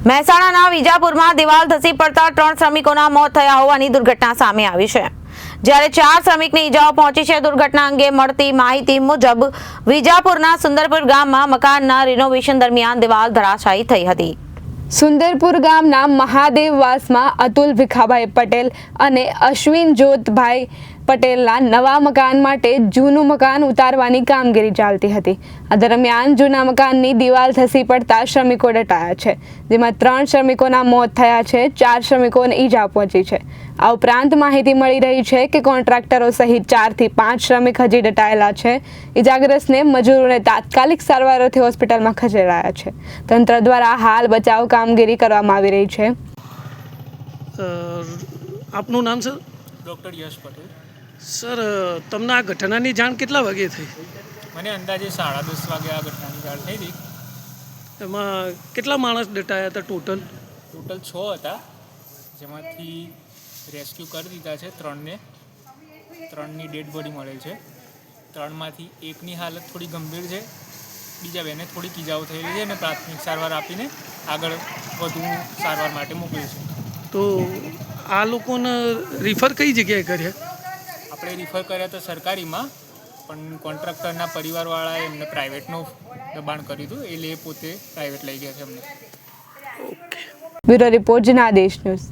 મહેસાણાના વિજાપુરમાં દિવાલ ધસી પડતા 3 શ્રમિકોના મોત થયા હોવાની દુર્ઘટના સામે આવી છે, જ્યારે 4 શ્રમિકને ઈજાઓ પહોંચી છે। દુર્ઘટના અંગે મળતી માહિતી મુજબ વિજાપુરના સુંદરપુર ગામમાં મકાનના રિનોવેશન દરમિયાન દિવાલ ધરાશાયી થઈ હતી। સુંદરપુર ગામના મહાદેવવાસમાં અતુલ ભીખાભાઈ પટેલ અને અશ્વિન જોતભાઈ પટેલના નવા મકાન માટે જૂનું મકાન ઉતારવાની કામગીરી ચાલતી હતી। આ દરમિયાન જૂના મકાનની દિવાલ ધસી પડતા શ્રમિકો દટાયા છે, જેમાં 3 શ્રમિકોના મોત થયા છે, 4 શ્રમિકોને ઈજા પહોંચી છે। આ ઉપરાંત માહિતી મળી રહી છે કે કોન્ટ્રાક્ટરો સહિત 4 થી 5 શ્રમિક હજી દટાયેલા છે। ઈજાગ્રસ્તને મજૂરોને તાત્કાલિક સારવાર અર્થે હોસ્પિટલમાં ખસેડાયા છે। તંત્ર દ્વારા હાલ બચાવ કામગીરી કરવામાં આવી રહી છે। આપનું નામ સર? ડૉક્ટર યશ પટેલ। સર, તમને આ ઘટનાની જાણ કેટલા વાગે થઈ? મને અંદાજે 10:30 વાગે આ ઘટનાની જાણ થઈ હતી। એમાં કેટલા માણસ દટાયા હતા ટોટલ? ટોટલ 6 હતા, જેમાંથી રેસ્ક્યુ કરી દીધા છે 3ને। 3ની ડેડ બોડી મળેલ છે। 3માંથી એકની હાલત થોડી ગંભીર છે, બીજા 2ને થોડીક ઈજાઓ થયેલી છે અને પ્રાથમિક સારવાર આપીને આગળ વધુ સારવાર માટે મોકલ્યું છે। તો આ લોકોને રિફર કઈ જગ્યાએ કર્યા? આપણે રિફર કર્યા તો સરકારીમાં, પણ કોન્ટ્રાક્ટરના પરિવારવાળાએ એમને પ્રાઇવેટનું દબાણ કર્યું હતું, એટલે એ પોતે પ્રાઇવેટ લઈ ગયા છે અમને। Bureau report Janadesh news.